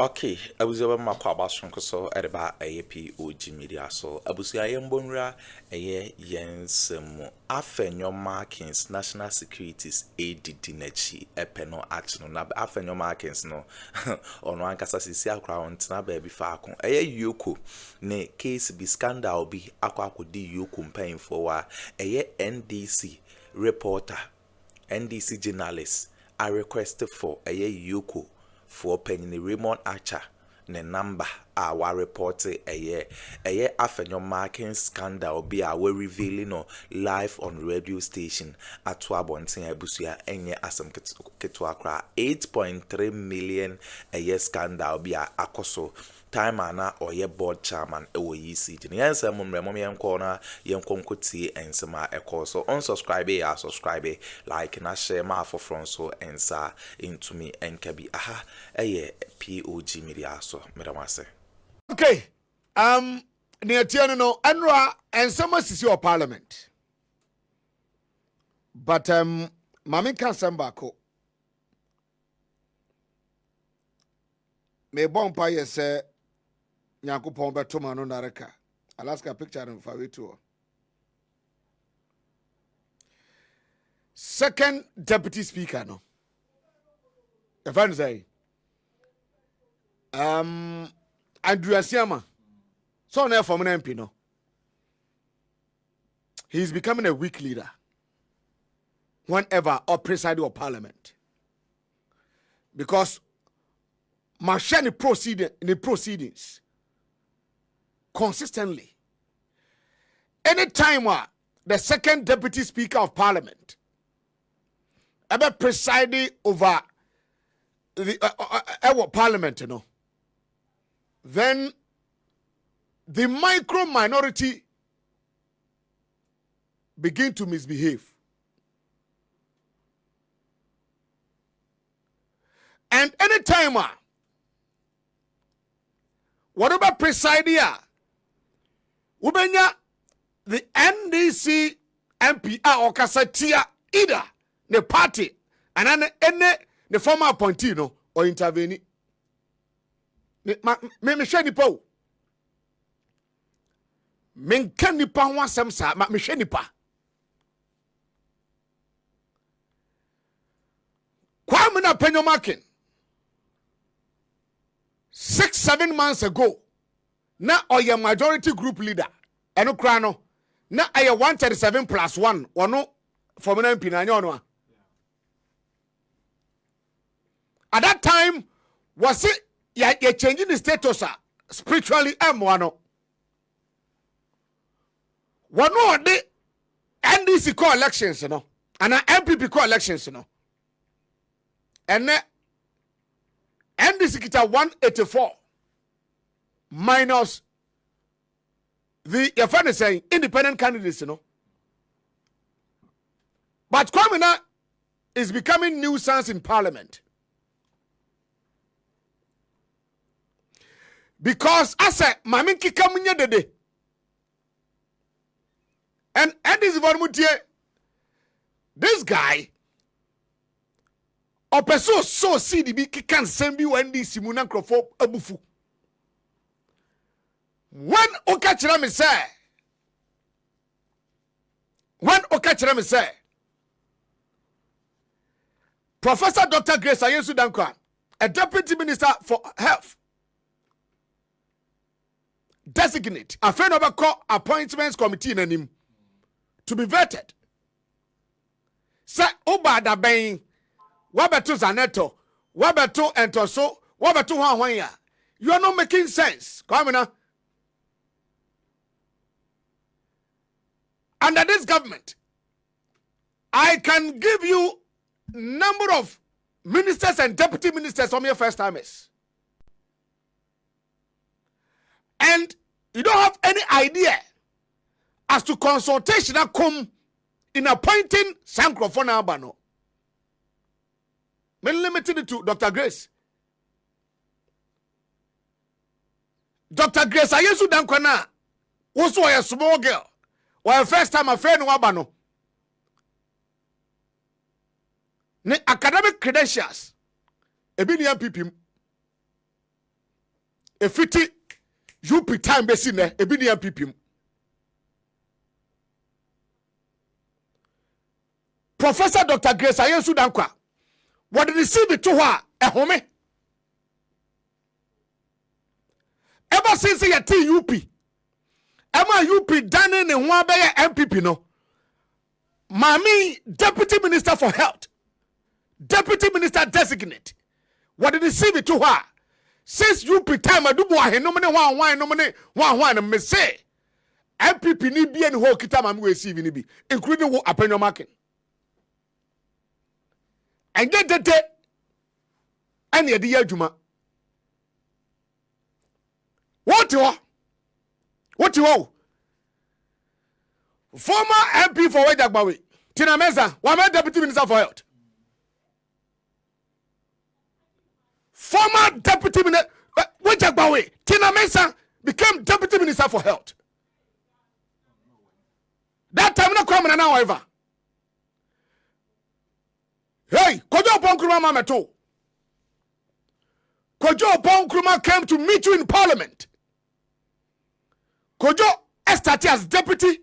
Okay, abusia ma kwa basonko so edeba POG Media so abusia yembonra yensemu Afenyo Markins National Securities ADD nachi epeno achino na Afenyo Markins no ono ankasa sisi akra ontina ba bi fa akon EOCO ne case bi Scǎndǎl bi akodi EOCO mpanyimfo wa NDC reporter NDC journalist are requested for EOCO for penny Raymond Archer ne number our report Afenyo Markin Scǎndǎl be our revealing no live on radio station at Wabontin Ebusia enye asem ketwakra 8.3 million Scǎndǎl be akoso time ana or board chairman EOCO yes mom corner yenkonkoti ensema eko so unsubscribe subscribe like na share ma for front so ensa into me enkabi aha POG Media so medamase. Okay, near Tiano no Enra and some is your parliament. But Mami can send back. Me bon pa say Nyankopon beto mano nareka. Alaska picture in Fawito. Second deputy speaker no. If I say Andrew Asiama, so now from an MP, no. He's becoming a weak leader whenever or presiding of parliament. Because Mashani proceedings consistently. Anytime the second deputy speaker of parliament ever presiding over the parliament, you know, then the micro minority begin to misbehave. And anytime whatever preside here, ubenya the NDC MP or Kasatia either the party and then any the former appointee no or intervene. Me share nipa. Men kan nipa ho asem sa me share nipa. Kwame na Afenyo Markin 6-7 months ago na oye majority group leader eno kra no na aye 137+1 ono formula MP na nyono. At that time was it you're changing the status spiritually one of the NDC co-elections, you know, and MPP co-elections, you know. And NDC kita 184 minus the your friend is saying independent candidates, you know. But Kwame is becoming nuisance in parliament. Because I said, Maminki Kamunya Dede. And this this guy, or person so CDB can send you when this Simunan Crofo Abufu. When Okachirami say, Professor Dr. Grace Ayesu Dankwa, a deputy minister for health, designate Afenyo call appointments committee in him to be vetted. Say oba da ben wabeto zaneto wabeto entoso wabeto hwanhwan. You are not making sense. Come on. Under this government, I can give you number of ministers and deputy ministers from your first timers. And you don't have any idea as to consultation that come in appointing Sankrofo Abano. Me limited it to Dr. Grace. Dr. Grace Ayesu Dankwana also a small girl. Or first time Afenyo Abano. Ne academic credentials. Ebi ni MPP. efiti UP time besi ne ebi ni MPP. Professor Dr. Grace Ayensu Dankwa, what did he see the to her a home? Ever since he at UP, Emma UP done in one by MPP no. Mami, Deputy Minister for Health, Deputy Minister Designate. What did he see the to her? Since UP time I do one nominate one me say MPP ni be and whole kita mami we see ni be, including what Afenyo Markin. And get the day and the idea Juma. What you former MP for Wejagbawi, Tina Meza, one Deputy Minister for Health. Former Deputy Minister Wejagbawi, Tina Meza became Deputy Minister for Health. That time not coming now, however. Hey, Kojo Bonkruma Mameto. Kojo Bonkruma came to meet you in Parliament. Kojo started as deputy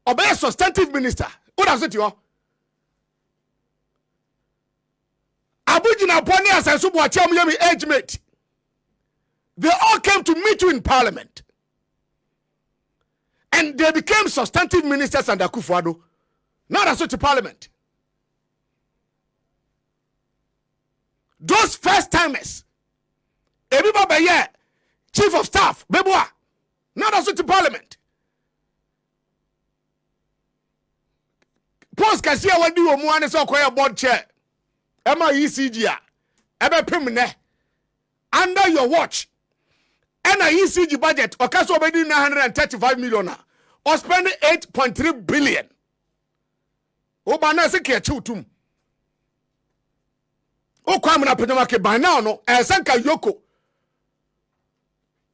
or a substantive minister. What does it you? Abujina Ponias and Subuachami age mate. They all came to meet you in Parliament. And they became substantive ministers under Akuffo. Not as such a Parliament. Those first timers, everybody here, chief of staff, Beboa, not also to Parliament. Post Cassia will do a one so called board chair. Emma ECG, Emma Pimne, under your watch. And a ECG budget, or cash over 935 million, or spending 8.3 billion. Obanese Kechutum. O kwam na penyamake by now no esenka EOCO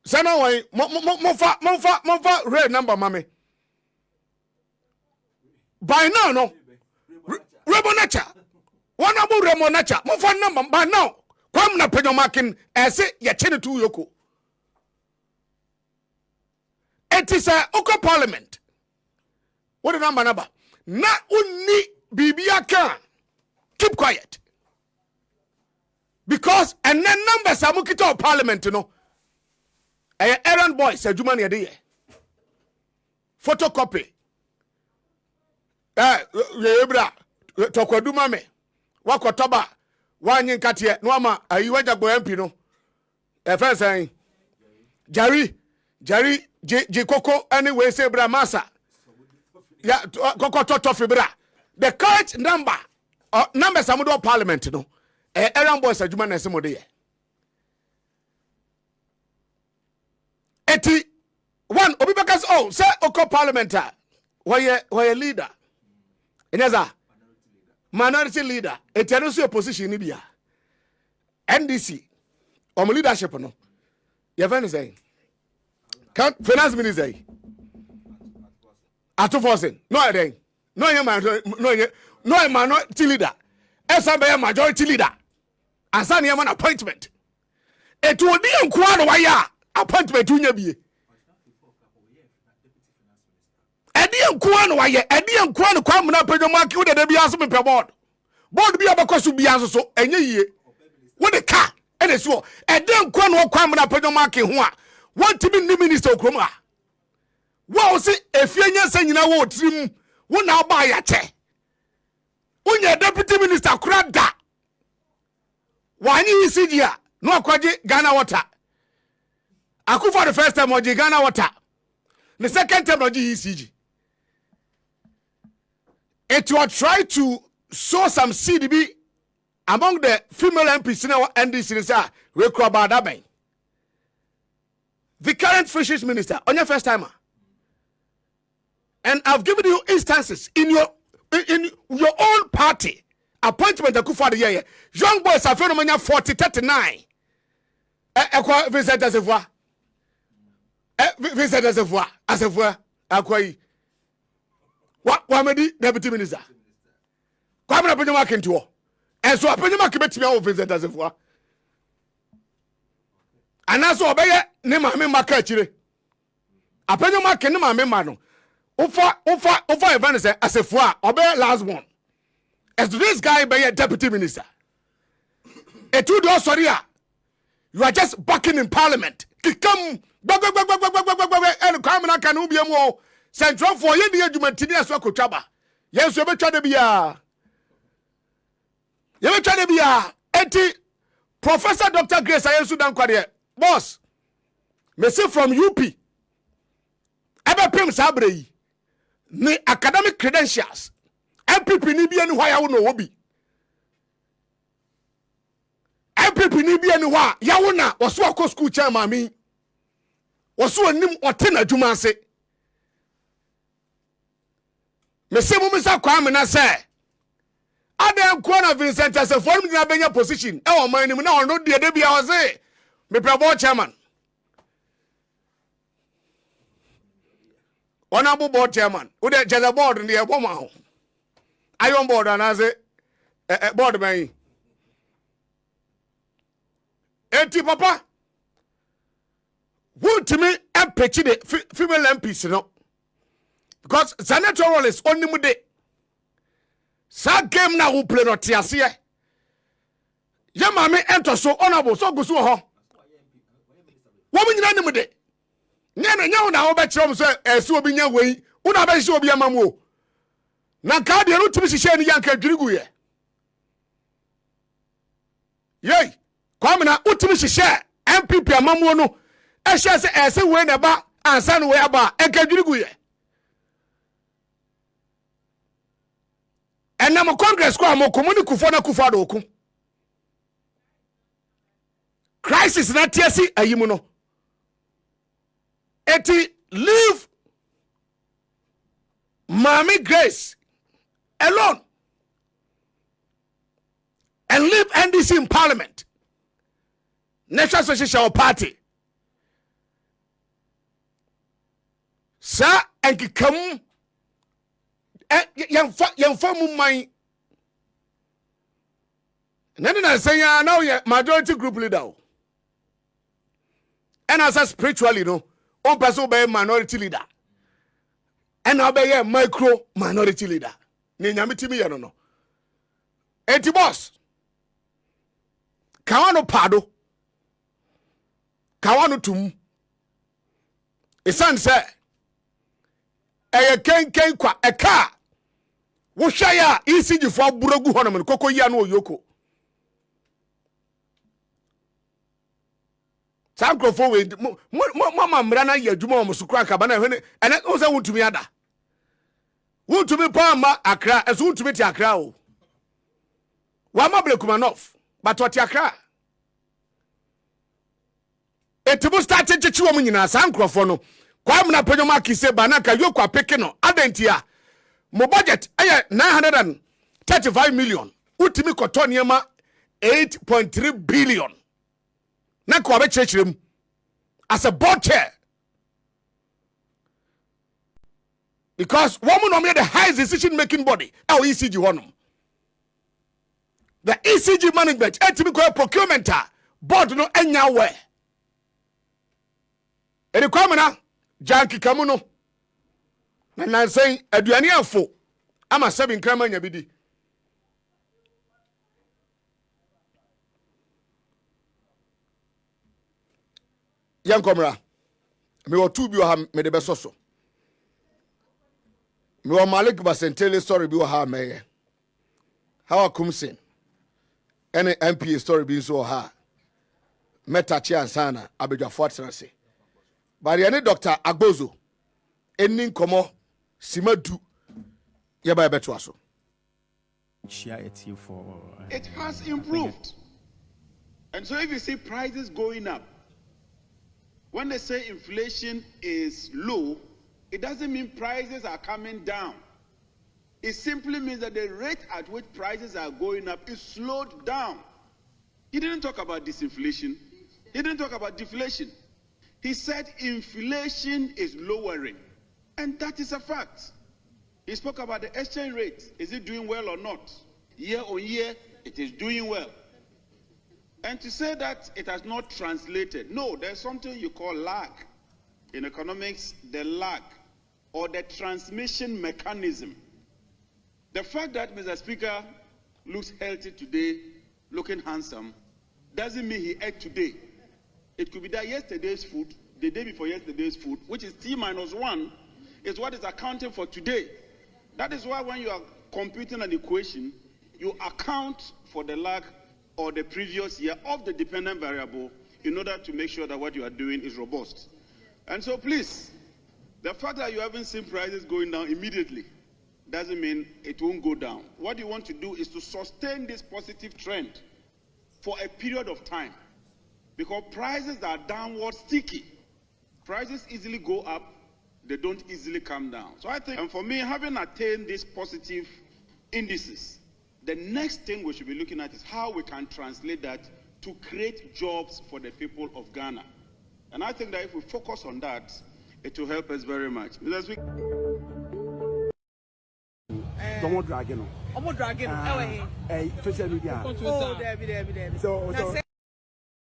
sana wai mofa red number mame by now no rebonacha one abu remonacha mofa number by now kwam na penyamake ese ye chene to EOCO. It is a EOCO Parliament. What the number na unni bibia kan keep quiet. Because and then numbers are mukito Parliament, you know. Errand boy said you money a day. Photocopy. Yebra Tokoduma me. Wakotoba. Wanyin katie. Nwama ayiwaja go MP no. First saying Jari Jikoko anyway say bra masa. Ya Koko Totofi bra. The current number numbers are mudo Parliament, you know. Errand boys are Juman and some day. 81 Obibakas oh say EOCO Parliamentary. Why a leader? Ineza minority leader. It is your position in Libya. NDC leadership no. You have saying finance minister. Atto no then. No minority leader. Esa majority leader. Asani yaman appointment. Etu odi enkwano waya appointment unya bie. Edi enkwano waya, edi enkwano kwa mna pejo maki wo de bia so me board. Board bia bakoso bia so enye yie. Wo de ka ene so edi enkwano wo kwa mna pejo maki ho a. Want to be new minister Akroma. Wo se efie nyansa nyina wo trim wo na oba ya che. Unye deputy minister kurada. Wani ECG no akwaje Ghana water. Akuffo the first time oji Ghana water. The second time oji ECG. It will try to sow some CDB among the female MPs in our NDC. We call about that. The current fisheries minister on your first timer. And I've given you instances in your own party. Appointment Akuffo the year. Young boys are Afenyo 40-39. Vincent Azevoa. Vincent Azevoa. Akwai. What Wamedi deputy minister? Kwame na penyo Markin to. And so penyo Markin bet me Vincent Azevoa. anaso obeye ne maame maka akire Afenyo Markin ne maame ma no ufa event say asefo a obeye last one as this guy be deputy minister etu do sorry a you are just backing in parliament kikam and come na kan ubiem o central for ye de adwumatini aso akotwaba yenso e betwa de bia enti Professor Dr. Grace Ayensu dan kwade boss message from UP ebe pem sabre yi ni academic credentials MPP ni bia ni hwa ya wo no obi MPP ni bia ni hwa ya wo na wo so akọ school chairman mi wo so onim ote na adwuma ase message mu misa kwa amena say Addo Kwana Vincent as a form in a position. Oh, my name now, no dear Debbie, I was there. Me bravo chairman. Honorable board chairman. Would I just a board in the woman? I on board and as a board man. Eti papa. Would to me and pitch it female MPs, you know. Because Electoral is only mude. Sa game na wo play no tiase ye mame ento so honorable so gusu ho wo nyina nim de nya na wo be kire so esu obi nya wei una be hye obi amamu na ka de no timi hye ni yanka dwirigu ye yei kwamna utimi hye MPP amamu no hye se ese wei na ba ansa no wei aba enka dwirigu ye and now Congress kwa mo komuni kufo na kufa do ku crisis na tiasi ayimu no eti leave Mami Grace alone and leave NDC in parliament National Association Party sa enkikamu yemfa mu man nene na say now ye majority group leader and as a spiritually no on person be minority leader and now be micro minority leader ni nyamitimi ye no enti boss kawano pado kawano tum isan say eye ken kwa eka wo hwa ya ECG fo aburagu honom no kokko ya no EOCO sankrofo we mama mra na ya dwuma mo sukura ka ba na hwene ene o se wuntumi ada wuntumi pa ma Accra eso wuntumi ti Accra o wa ma Blekumanov but what Accra etibu start chechi wo nyina sankrofo no kwa mna penyo maki se banaka yoko apeke no adentia mo budget aye 935 million utimi koto niema 8.3 billion na kwa be chechirem as a board chair because woman nominate the highest decision making body our ECG honum the ECG management etimi ko procurement board no enya we eri kwa mna janki kamuno na nansen aduane afo ama 7 krama nya bidi yankomra me o tu bi o ha me de besoso me o Malik Basentele story bi o ha meye how akumsen ene MPA story bi so ha metachi ansana abedwafo atrase bari ene Dr. Agbozo eni nkomo simadu ye ba beto aso it has improved. And so if you see prices going up, when they say inflation is low, it doesn't mean prices are coming down. It simply means that the rate at which prices are going up is slowed down. He didn't talk about disinflation. He didn't talk about deflation. He said inflation is lowering. And that is a fact. He spoke about the exchange rate. Is it doing well or not? Year on year, it is doing well. And to say that it has not translated, no, there's something you call lag. In economics, the lag or the transmission mechanism. The fact that Mr. Speaker looks healthy today, looking handsome, doesn't mean he ate today. It could be that yesterday's food, the day before yesterday's food, which is T-1, is what is accounting for today. That is why when you are computing an equation, you account for the lag or the previous year of the dependent variable in order to make sure that what you are doing is robust. And so please, the fact that you haven't seen prices going down immediately doesn't mean it won't go down. What you want to do is to sustain this positive trend for a period of time, because prices are downward sticky. Prices easily go up, they don't easily come down. So I think, and for me, having attained these positive indices, the next thing we should be looking at is how we can translate that to create jobs for the people of Ghana. And I think that if we focus on that, it will help us very much. Don't drag it. I'm not dragging. Social media. Oh, there. So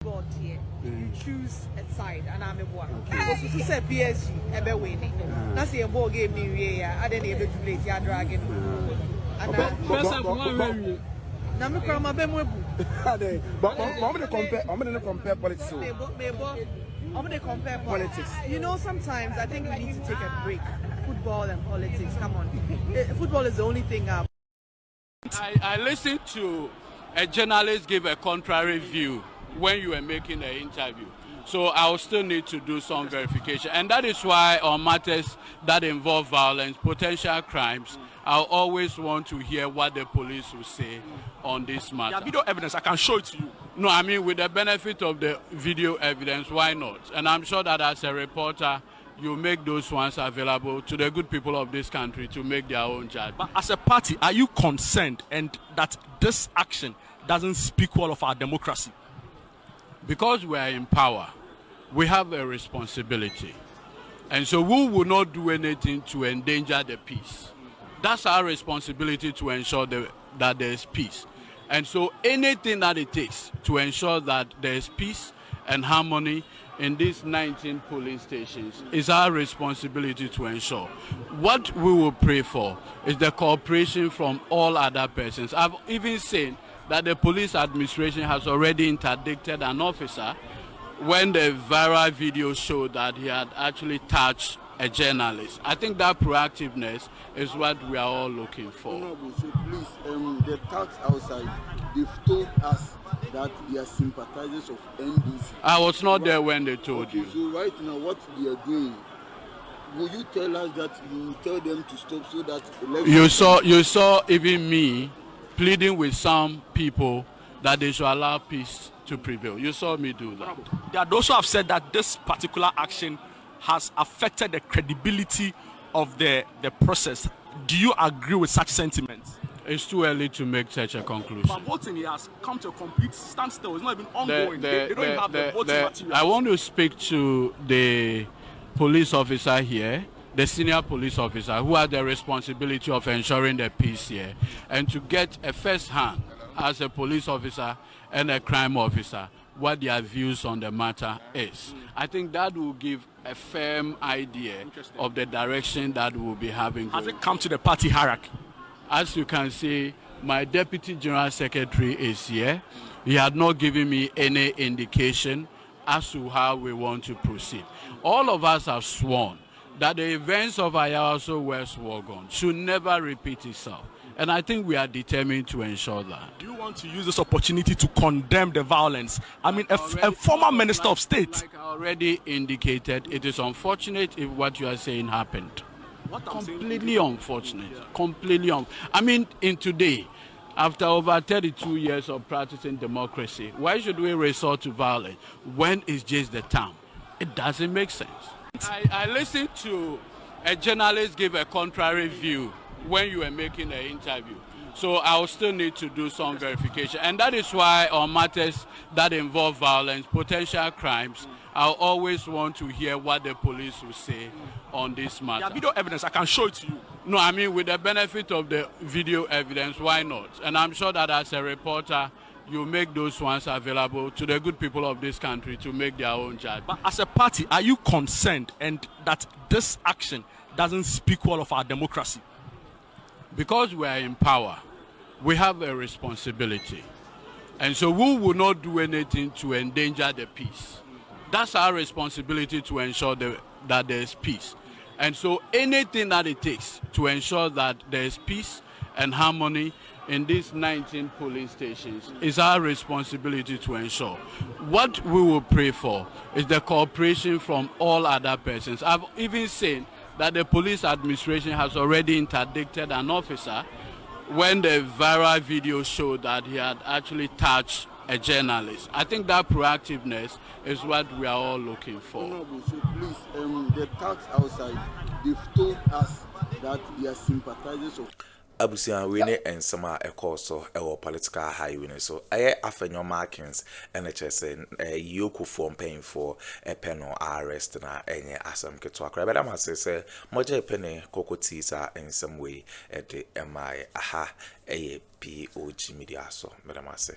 board here. You choose a side, and I'm a one. Because you say PSG, I'm winning. That's the ball game. I didn't able to play. You're dragging. And first of all, now me come up with. But I'm gonna compare politics. I'm going to compare politics. You know, sometimes I think we need to take a break. Football and politics, come on. Football is the only thing up. I listened to a journalist give a contrary view when you were making an interview. So I will still need to do some verification. And that is why on matters that involve violence, potential crimes, I'll always want to hear what the police will say on this matter. Yeah, video evidence, I can show it to you. No, I mean, with the benefit of the video evidence, why not? And I'm sure that as a reporter, you make those ones available to the good people of this country to make their own judgment. But as a party, are you concerned and that this action doesn't speak well of our democracy? Because we are in power, we have a responsibility. And so we will not do anything to endanger the peace. That's our responsibility, to ensure that there is peace. And so anything that it takes to ensure that there is peace and harmony in these 19 polling stations is our responsibility to ensure. What we will pray for is the cooperation from all other persons. I've even seen that the police administration has already interdicted an officer when the viral video showed that he had actually touched a journalist. I think that proactiveness is what we are all looking for. Honorable, so please, the tax outside, they've told us that they are sympathizers of NDC. I was not there when they told you. So right now, what they are doing, will you tell us that you will tell them to stop so that... You saw even me pleading with some people that they should allow peace to prevail. You saw me do that. They had also have said that this particular action has affected the credibility of the process. Do you agree with such sentiments? It's too early to make such a conclusion. But voting has come to a complete standstill. It's not even ongoing. They don't even have the voting materials. I want to speak to the police officer here, the senior police officer, who has the responsibility of ensuring the peace here, and to get a first hand as a police officer and a crime officer what their views on the matter is. I think that will give a firm idea of the direction that we'll be having. Has it come to the party hierarchy? As you can see, my deputy general secretary is here. He had not given me any indication as to how we want to proceed. All of us have sworn that the events of Ayawaso West Wogon should never repeat itself. And I think we are determined to ensure that. Do you want to use this opportunity to condemn the violence? I mean, a former minister of state. Like I already indicated, it is unfortunate if what you are saying happened. Completely unfortunate. Completely I mean, in today, after over 32 years of practicing democracy, why should we resort to violence when it's just the time? It doesn't make sense. I listened to a journalist give a contrary view when you were making an interview. So I will still need to do some verification. And that is why on matters that involve violence, potential crimes, I'll always want to hear what the police will say on this matter. Yeah, video evidence, I can show it to you. No, I mean, with the benefit of the video evidence, why not? And I'm sure that as a reporter, you make those ones available to the good people of this country to make their own judgment. But as a party, are you concerned and that this action doesn't speak well of our democracy? Because we are in power, we have a responsibility. And so we will not do anything to endanger the peace. That's our responsibility to ensure that there is peace. And so anything that it takes to ensure that there is peace and harmony in these 19 polling stations is our responsibility to ensure. What we will pray for is the cooperation from all other persons. I've even seen that the police administration has already interdicted an officer when the viral video showed that he had actually touched a journalist. I think that proactiveness is what we are all looking for. Honorable, so please, the tax outside, they've told us that they are sympathizers of Abusia we ne ensema ekoso ewo political highway so Afenyo Markins NHS EOCO form paying for a penal arrest na enye asam keto akra beda ma se moje pene kokotisa in some way at the MI aha POG Media so beda ma se